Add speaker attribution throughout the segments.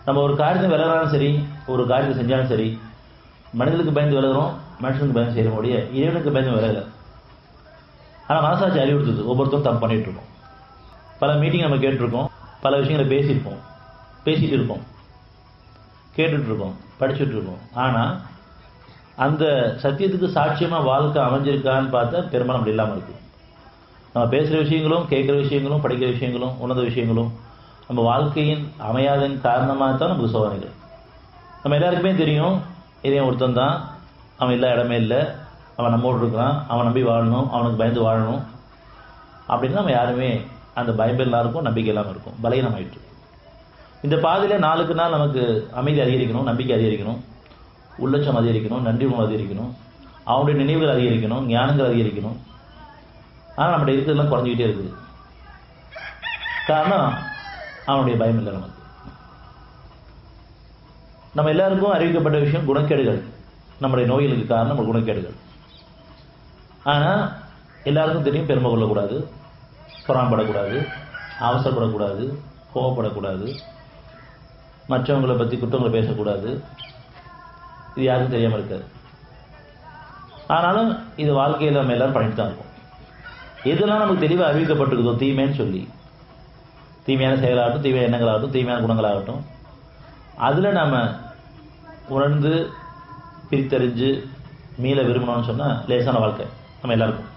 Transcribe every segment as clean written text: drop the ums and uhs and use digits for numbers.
Speaker 1: நம்ம ஒரு காரியத்தை விலகிறாலும் சரி, ஒரு காரியத்தை செஞ்சாலும் சரி, மனிதனுக்கு பயந்து விலகிறோம், மனுஷனுக்கு பயந்து செய்ய முடிய இறைவனுக்கு பயந்து விலகலை. ஆனால் மனசாட்சி அறிவுறுத்துது, ஒவ்வொருத்தரும் தப்பு பண்ணிட்டு இருக்கோம். பல மீட்டிங் நம்ம கேட்டிருக்கோம், பல விஷயங்களை பேசிட்டு இருப்போம், கேட்டுட்டு இருக்கோம், படிச்சுட்டு இருக்கோம். ஆனால் அந்த சத்தியத்துக்கு சாட்சியமாக வாழ்க்கை அமைஞ்சிருக்கான்னு பார்த்தா பெரும்பாலும் அப்படி இல்லாமல் இருக்குது. நம்ம பேசுகிற விஷயங்களும், கேட்குற விஷயங்களும், படிக்கிற விஷயங்களும், உணர்ந்த விஷயங்களும் நம்ம வாழ்க்கையின் அமையாதன் காரணமாக தான் நமக்கு சோதனைகள். நம்ம எல்லாருக்குமே தெரியும், இதே ஒருத்தன் தான், அவன் எல்லா இடமே இல்லை, அவன் நம்மோடு இருக்கிறான், அவன் நம்பி வாழணும், அவனுக்கு பயந்து வாழணும் அப்படின்னு நம்ம யாருமே அந்த பயம் எல்லாருக்கும் நம்பிக்கை இல்லாமல் இருக்கும், பலகீனமாயிட்டு. இந்த பாதையில் நாளுக்கு நாள் நமக்கு அமைதி அதிகரிக்கணும், நம்பிக்கை அதிகரிக்கணும், உள்ளட்சம் அதிகரிக்கணும், நன்றி உணர்வு அதிகரிக்கணும், அவனுடைய நினைவுகள் அதிகரிக்கணும், ஞானங்கள் அதிகரிக்கணும். ஆனால் நம்மகிட்ட இருக்கிறதெல்லாம் குறைஞ்சிக்கிட்டே இருக்குது. காரணம் அவனுடைய பயம் இல்லை. நம்ம எல்லாருக்கும் அறிவிக்கப்பட்ட விஷயம் குணக்கேடுகள். நம்முடைய நோய்களுக்கு காரணம் நம்ம குணக்கேடுகள். ஆனால் எல்லாருக்கும் தெரியும், பெருமை கொள்ளக்கூடாது, பொறாம்படக்கூடாது, அவசரப்படக்கூடாது, கோவப்படக்கூடாது, மற்றவங்களை பற்றி குற்றங்களை பேசக்கூடாது. இது யாருக்கும் தெரியாமல் இருக்காது. ஆனாலும் இது வாழ்க்கையில் நம்ம எல்லாரும் பண்ணிட்டு தான் இருக்கோம். எதெல்லாம் நமக்கு தெளிவாக அறிவிக்கப்பட்டிருக்குதோ தீமைன்னு சொல்லி, தீமையான செயலாகட்டும், தீமையான எண்ணங்களாகட்டும், தீமையான குணங்களாகட்டும், அதில் நம்ம உணர்ந்து பிரித்தறிஞ்சு மீள விரும்பணும்னு சொன்னால் லேசான வாழ்க்கை நம்ம எல்லாருக்கும்.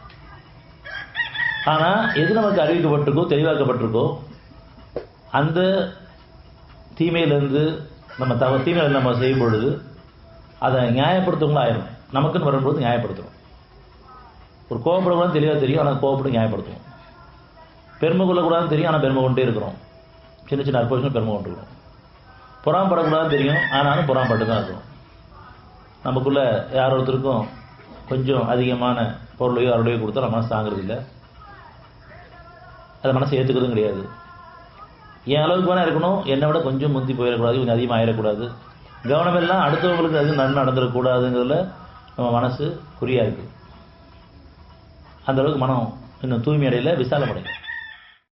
Speaker 1: ஆனால் எது நமக்கு அறிவிக்கப்பட்டிருக்கோ, தெளிவாக்கப்பட்டிருக்கோ, அந்த தீமையிலேருந்து தீமையிலிருந்து நம்ம செய்யும் பொழுது அதை நியாயப்படுத்தவங்களும் ஆயிரும். நமக்குன்னு வரும்போது நியாயப்படுத்துகிறோம். ஒரு கோவப்படக்கூடாதுன்னு தெளிவாக தெரியும், ஆனால் கோவப்பட்டு நியாயப்படுத்துவோம். பெருமை கொள்ளக்கூடாதுன்னு தெரியும், ஆனால் பெருமை கொண்டே இருக்கிறோம். சின்ன சின்ன அற்புதம் பெருமை கொண்டுருக்கிறோம். பொறாம்படக்கூடாதுன்னு தெரியும், ஆனாலும் பொறாம்பட்டு தான் இருக்கிறோம். நமக்குள்ள யார் ஒருத்தருக்கும் கொஞ்சம் அதிகமான பொருளையோ அருளையோ கொடுத்தா நம்ம மனசு தாங்கிறது இல்லை, அதை மனசை ஏற்றுக்கிறதும் கிடையாது. என் அளவுக்கு வேணா இருக்கணும், என்னை விட கொஞ்சம் முந்தி போயிடக்கூடாது, கொஞ்சம் அதிகமாக ஆயிடக்கூடாது, கவனமெல்லாம் அடுத்தவங்களுக்கு அது நன்மை நடந்துடக்கூடாதுங்கிறதுல நம்ம மனசு குறியாக இருக்குது. அந்த அளவுக்கு மனம் இன்னும் தூய்மை அடையில, விசாலம் அடையும்.